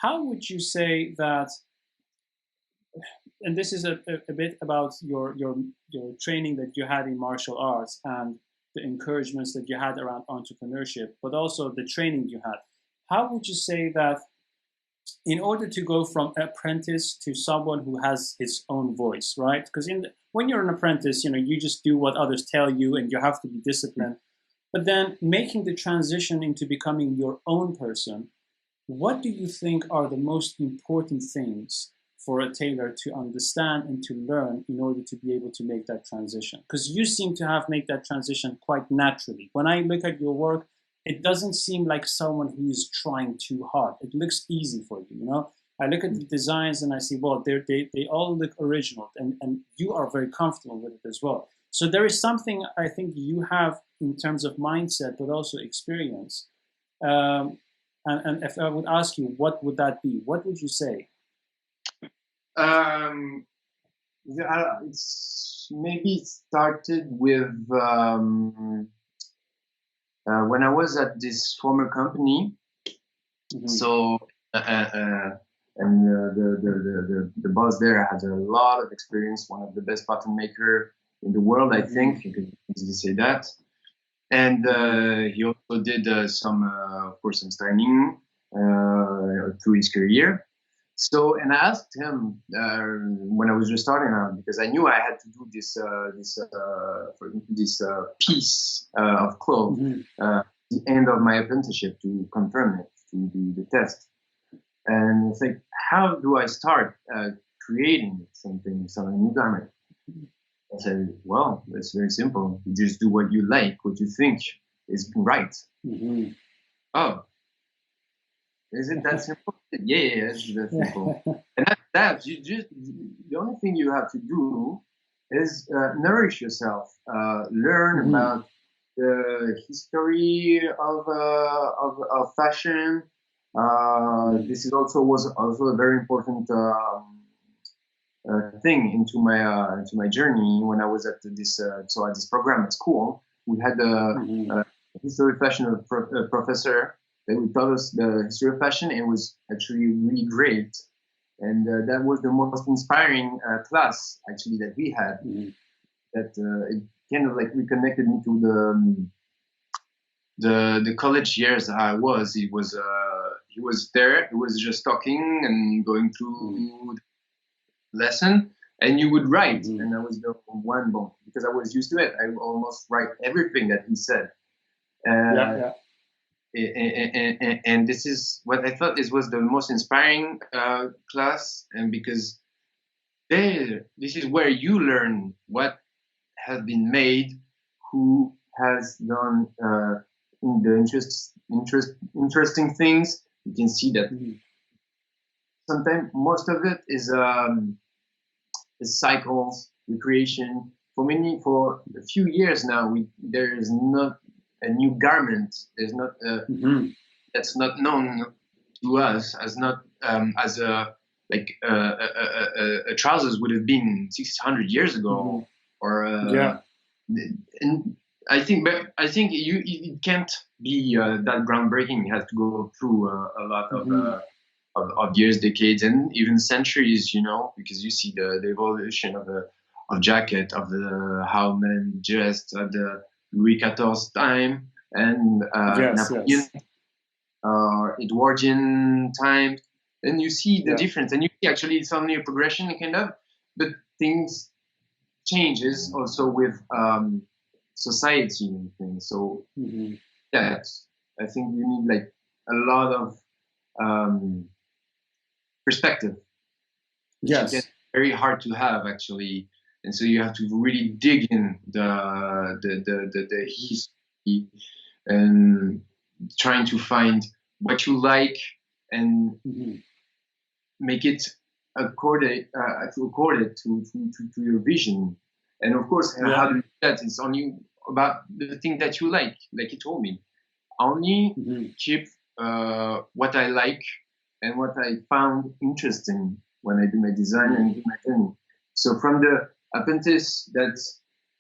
how would you say that, and this is a bit about your training that you had in martial arts, and the encouragements that you had around entrepreneurship, but also the training you had. How would you say that in order to go from apprentice to someone who has his own voice, right? Because when you're an apprentice, you just do what others tell you and you have to be disciplined. But then making the transition into becoming your own person, what do you think are the most important things for a tailor to understand and to learn in order to be able to make that transition? Because you seem to have made that transition quite naturally. When I look at your work, it doesn't seem like someone who's trying too hard. It looks easy for you, I look at the designs and I see, well, they all look original, and you are very comfortable with it as well. So there is something I think you have in terms of mindset, but also experience. And if I would ask you, what would that be? What would you say? It's maybe started with when I was at this former company. Mhm. So and the boss there had a lot of experience, one of the best pattern maker in the world, I think. You could easily say that. And he also did some, of course, some styling through his career. So, and I asked him when I was just starting out, because I knew I had to do this piece of cloth the end of my apprenticeship to confirm it, to do the test. And it's like, how do I start creating something, some new garment? I said, well, it's very simple. You just do what you like, what you think is right. Oh, is it that simple? Yeah, it's that simple. And that you just, the only thing you have to do is nourish yourself, learn about the history of fashion. This is was also a very important thing into my journey when I was at this at this program at school. We had a history of fashion professor that would tell us the history of fashion, and it was actually really great. And that was the most inspiring class actually that we had. That it kind of like reconnected me to the college years I was. He was there. He was just talking and going through lesson, and you would write, and I was the one bone because I was used to it. I almost write everything that he said. And this is what I thought was the most inspiring class, and because this is where you learn what has been made, who has done the interesting things. You can see that sometimes most of it is cycles, recreation. For a few years now, there is not a new garment. There's not that's not known to us as not as a like a trousers would have been 600 years ago, or and I think it can't be that groundbreaking. It has to go through a lot of years, decades, and even centuries, because you see the evolution of jacket, of the how men dressed at the Louis XIV time, and Napoleon, Edwardian times, and you see the difference, and you see actually it's only a progression kind of, but things changes also with society and things. So that I think you need like a lot of perspective. Yes. It's very hard to have actually, and so you have to really dig in the history and trying to find what you like and make it accord it to your vision. And of course, how to do that is only about the thing that you like you told me. Only keep what I like and what I found interesting when I do my design and do my thing. So from the apprentice that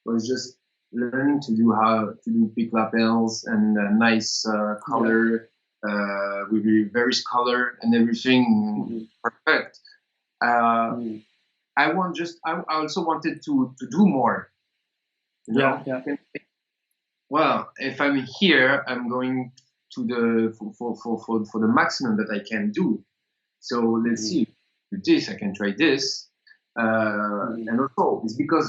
was just learning to do how to do big lapels and nice color with various color and everything perfect. I also wanted to do more. well, if I'm here, I'm going to the for the maximum that I can do. So let's Mm-hmm. see. With this, I can try this, Mm-hmm. and also it's because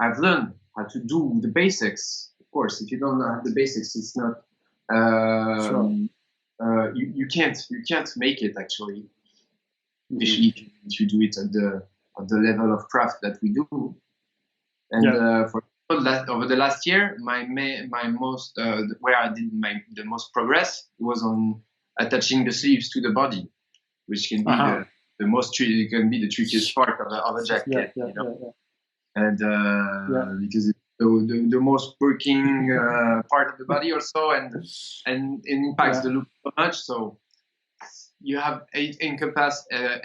I've learned how to do the basics. Of course, if you don't have the basics, it's not. Sure. You can't make it actually, Mm-hmm. especially if you do it at the level of craft that we do. And Yeah. for over the last year, my most where I did the most progress was on attaching the sleeves to the body, which can be Uh-huh. it can be the trickiest part of a Yeah, jacket, yeah, you know. yeah, yeah. And Yeah. because it's the most working part of the body also, and it impacts Yeah. the look so much. So you have it encompass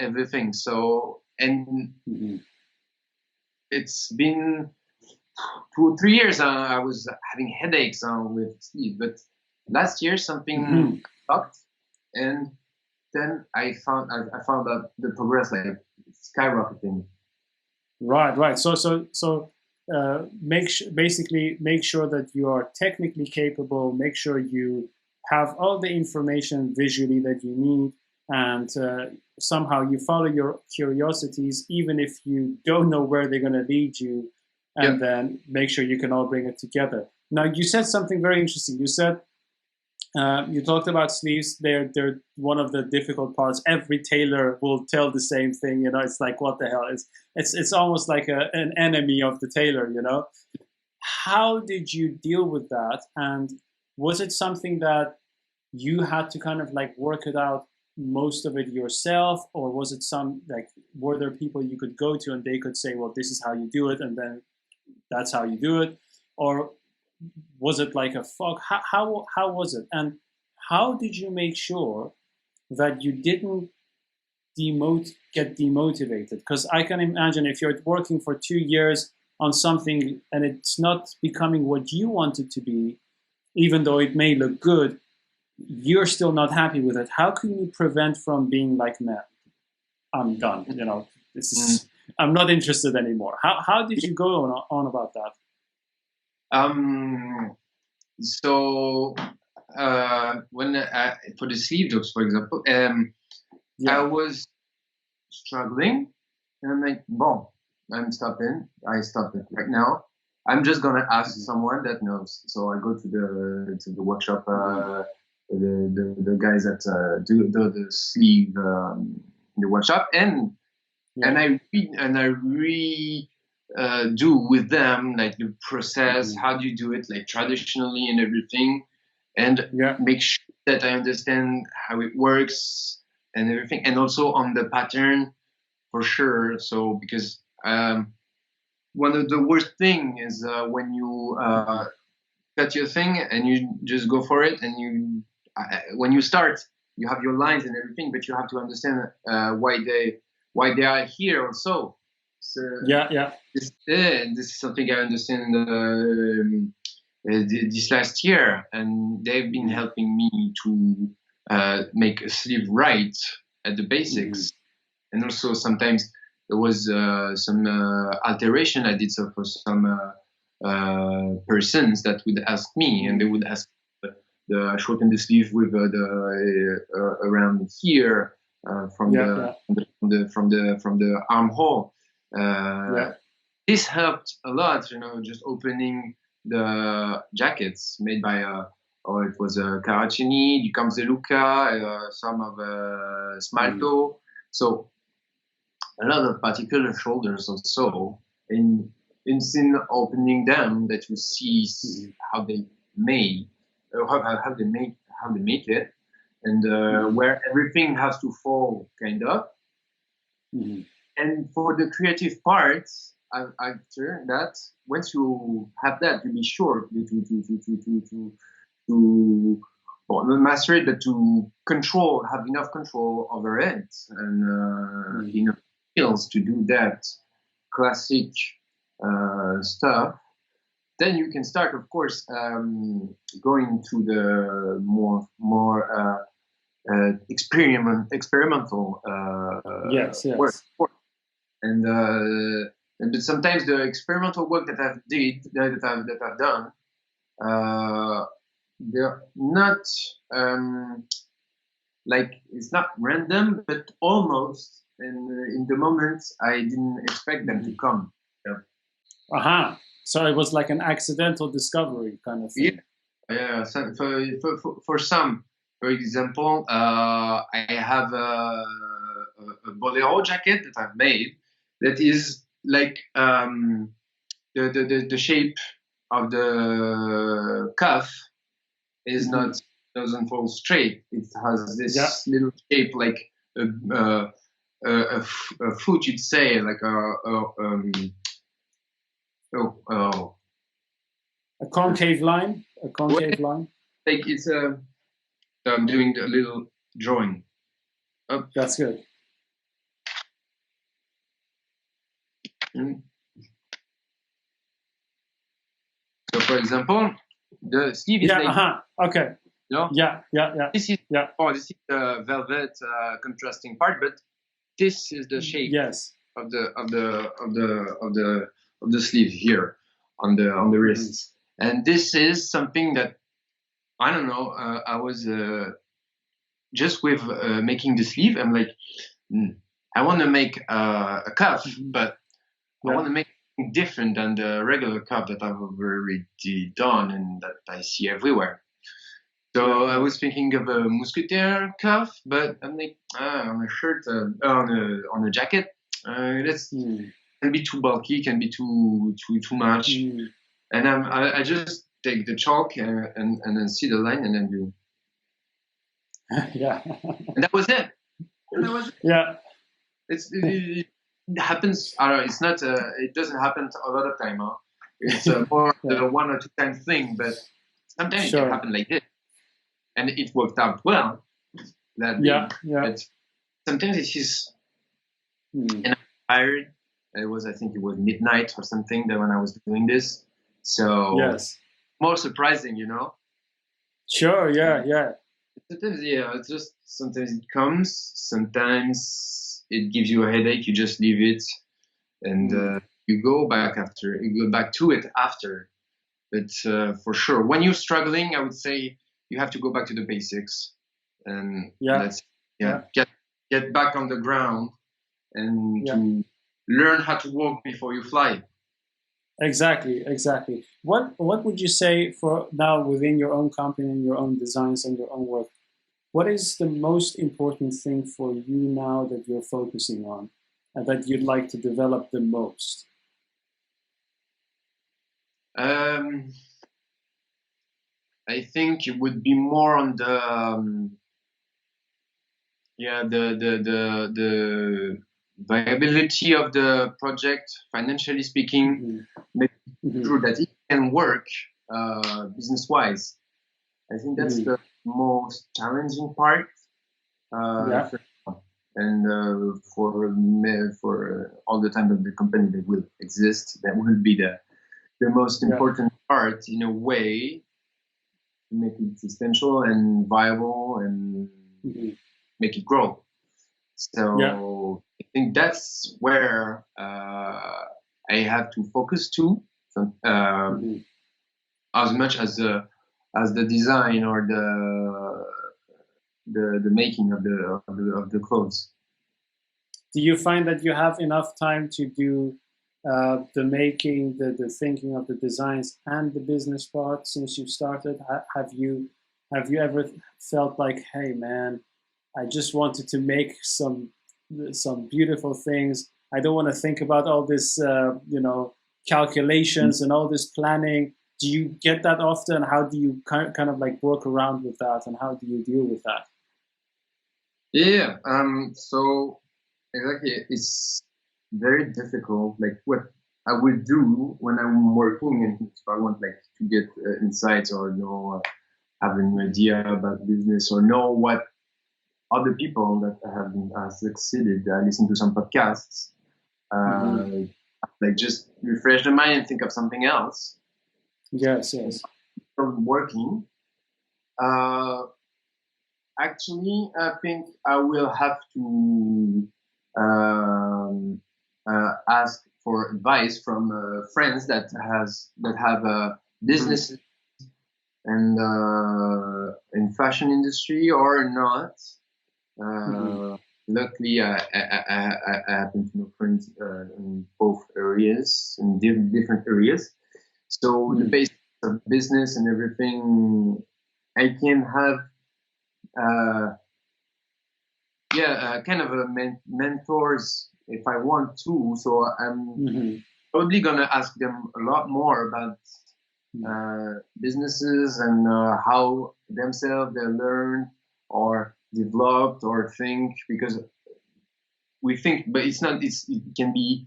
everything. So and Mm-hmm. it's been 2 or 3 years. I was having headaches with sleep, but last year something Mm-hmm. stopped, and then I found that the progress like skyrocketing. Right, right. Basically make sure that you are technically capable. Make sure you have all the information visually that you need, and somehow you follow your curiosities, even if you don't know where they're going to lead you, Yeah. and then make sure you can all bring it together. Now, you said something very interesting. You said you talked about sleeves. They're one of the difficult parts. Every tailor will tell the same thing. You know, it's like what the hell? It's almost like an enemy of the tailor. You know, how did you deal with that? And was it something that you had to kind of like work it out most of it yourself, or was it some like were there people you could go to and they could say, well, this is how you do it, and then that's how you do it, or was it like a fog? How was it? And how did you make sure that you didn't get demotivated? Because I can imagine if you're working for 2 years on something and it's not becoming what you want it to be, even though it may look good, you're still not happy with it. How can you prevent from being like, man, I'm done. You know, this Mm. is I'm not interested anymore. How did you go on about that? Um. So when for the sleeve jobs, for example, I Yeah. was struggling, and I'm like, bon, I'm stopping. I stop it right now. I'm just gonna ask Mm-hmm. someone that knows. So I go to the workshop, Mm-hmm. the guys that do the sleeve in the workshop, Yeah. and I re do with them like the process. Mm-hmm. How do you do it, like traditionally and everything, and Yeah. make sure that I understand how it works and everything, and also on the pattern for sure. So because one of the worst thing is when you Mm-hmm. cut your thing and you just go for it, and when you start, you have your lines and everything, but you have to understand why they are here also. So Yeah. Yeah. this is something I understand this last year, and they've been Mm-hmm. helping me to make a sleeve right at the Mm-hmm. basics. And also sometimes there was some alteration I did, so for some persons that would ask me, and they Mm-hmm. would ask I shorten the sleeve with the around here Yeah. Yeah. from the armhole. Yeah. This helped a lot, you know, just opening the jackets made by or it was Caracini, di Camzeluca, some of Mm-hmm. Smalto. So a lot of particular shoulders also. In in opening them, that you see Mm-hmm. how they made, how they make it, and Mm-hmm. where everything has to fall, kind of. Mm-hmm. And for the creative parts, after that, once you have that, you be sure to well, not master it, but to have enough control over it, and Mm-hmm. enough skills to do that classic stuff. Then you can start, of course, going to the more experimental Yes. work. Yes. And but sometimes the experimental work that I've done they're not like it's not random, but almost. And in the moment, I didn't expect them to come. Yeah. Aha. So it was like an accidental discovery kind of thing. Yeah. So for some, for example, I have a bolero jacket that I've made that is like the shape of the cuff is not doesn't fall straight. It has this little shape like a, uh, a foot, you'd say, like a concave line. A concave line. Like it's I'm doing a little drawing. Up. That's good. Mm. So, for example, the sleeve is like. Okay. You know? Yeah. This is this is the velvet contrasting part, but this is the shape of the sleeve here on the wrists, and this is something that I don't know. I was just with making the sleeve. I'm like, I want to make a cuff, but I want to make it different than the regular cuff that I've already done and that I see everywhere. So I was thinking of a mousquetaire cuff, but I'm like, on a shirt, on a jacket, can be too bulky, can be too much, and I just take the chalk and then see the line and then do. And that was it. Yeah. It happens. It's not. It doesn't happen a lot of time. Huh? It's more the 1 or 2 time thing, but sometimes it can happen like this. And it worked out well. But sometimes it is. And I'm tired. I think it was midnight or something that when I was doing this. So more surprising, you know. Sure. Yeah. Sometimes, it's just sometimes it comes. Sometimes it gives you a headache. You just leave it, and you go back after. You go back to it after. But for sure, when you're struggling, I would say you have to go back to the basics, and get back on the ground and to learn how to walk before you fly. Exactly. What would you say for now within your own company and your own designs and your own work? What is the most important thing for you now that you're focusing on and that you'd like to develop the most? I think it would be more on the the viability of the project, financially speaking, making sure that it can work business-wise. I think that's the most challenging part. And for all the time that the company that will exist, that will be the most important part in a way to make it substantial and viable and make it grow. So I think that's where I have to focus to, as much as the design or the making of the clothes. Do you find that you have enough time to do the making, the thinking of the designs and the business part since you started? Have you ever felt like, hey man, I just wanted to make some beautiful things. I don't want to think about all this, calculations and all this planning. Do you get that often? How do you kind of like work around with that, and how do you deal with that? Yeah. So exactly, it's very difficult. Like what I will do when I'm working, and if I want like to get insights or have an idea about business or know what other people that have succeeded. I listen to some podcasts, like just refresh the mind and think of something else. Yes. From working. Actually, I think I will have to ask for advice from friends that have businesses and in fashion industry or not. Luckily, I happen to know friends in both areas, in different areas. So the base of business and everything, I can have, kind of a mentors if I want to. So I'm probably gonna ask them a lot more about businesses and how themselves they learn or developed or think, because we think, but it's not. It can be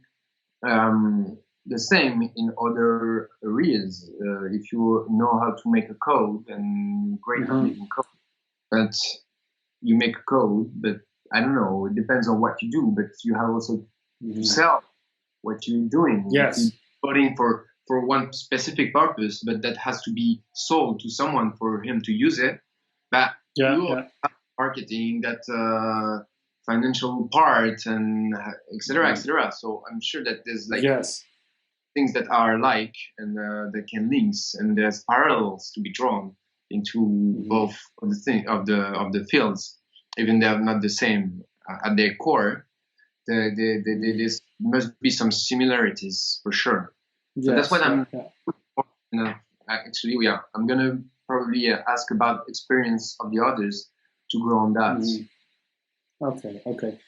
the same in other areas. If you know how to make a code, and great at making code, but you make a code, but I don't know. It depends on what you do, but you have also to sell what you're doing. Yes. You're putting for one specific purpose, but that has to be sold to someone for him to use it. But you have marketing, that financial part, and etc. etc. So I'm sure that there's like things that are alike and that can links, and there's parallels to be drawn into both of the fields, even they're not the same at their core. There must be some similarities for sure. So that's what I'm. Actually, I'm gonna probably ask about experience of the others to grow on that. Okay.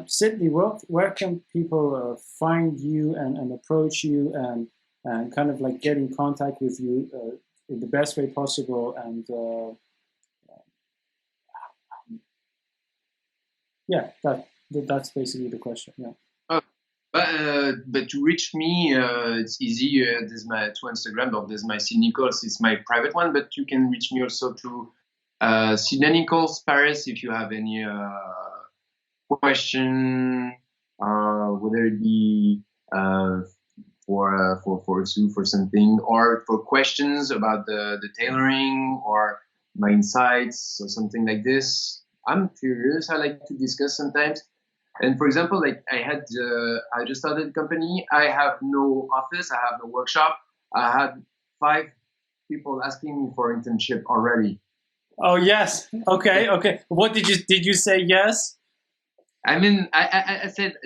Sidney, where can people find you and approach you and kind of like get in contact with you in the best way possible? And that's basically the question. Yeah. But to reach me, it's easy. There's my two Instagram, or there's my Sidney Nichols. It's my private one, but you can reach me also through Sidney Nichols Paris if you have any question, whether it be for something, or for questions about the tailoring or my insights or something like this. I'm curious. I like to discuss sometimes. And for example, like I just started a company. I have no office. I have no workshop. I had 5 people asking me for internship already. Oh yes. Okay. What did you say? Yes. I mean, I said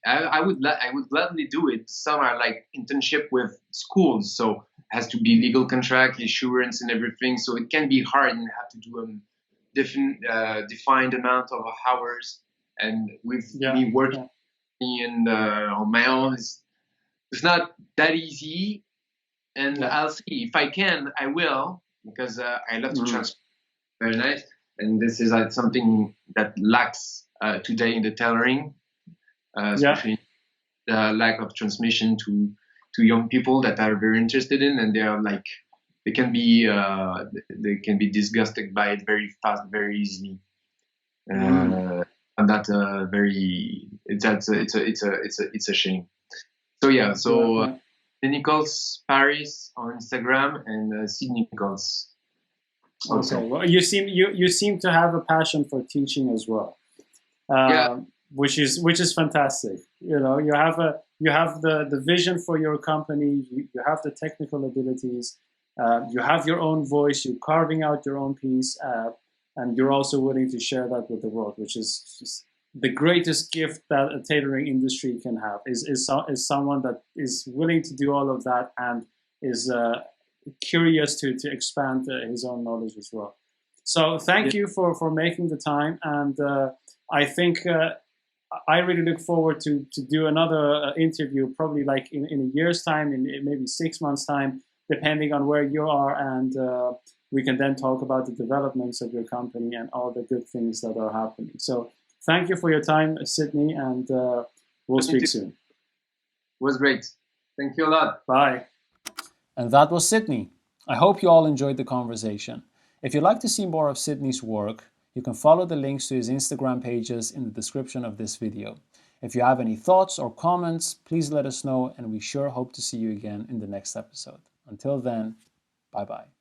I would gladly do it. Some are like internship with schools, so it has to be legal contract, insurance, and everything. So it can be hard, and have to do a different defined amount of hours. And with me working on my own, it's not that easy. And I'll see if I can. I will, because I love to transfer. Very nice. And this is something that lacks today in the tailoring, especially the lack of transmission to young people that are very interested in, and they are like they can be disgusted by it very fast, very easily. And that it's a shame. So Nichols Paris on Instagram, and Sidney Nichols. Also. Okay. Well, you seem to have a passion for teaching as well, which is fantastic. You know, you have the vision for your company. You have the technical abilities. You have your own voice. You're carving out your own piece. And you're also willing to share that with the world, which is just the greatest gift that a tailoring industry can have, is someone that is willing to do all of that and is curious to expand his own knowledge as well. So thank you for making the time, and I think I really look forward to do another interview, probably like in a year's time, in maybe 6 months' time, depending on where you are, and we can then talk about the developments of your company and all the good things that are happening. So thank you for your time, Sidney, and we'll speak soon. It was great. Thank you a lot. Bye. And that was Sidney. I hope you all enjoyed the conversation. If you'd like to see more of Sidney's work, you can follow the links to his Instagram pages in the description of this video. If you have any thoughts or comments, please let us know, and we sure hope to see you again in the next episode. Until then, bye-bye.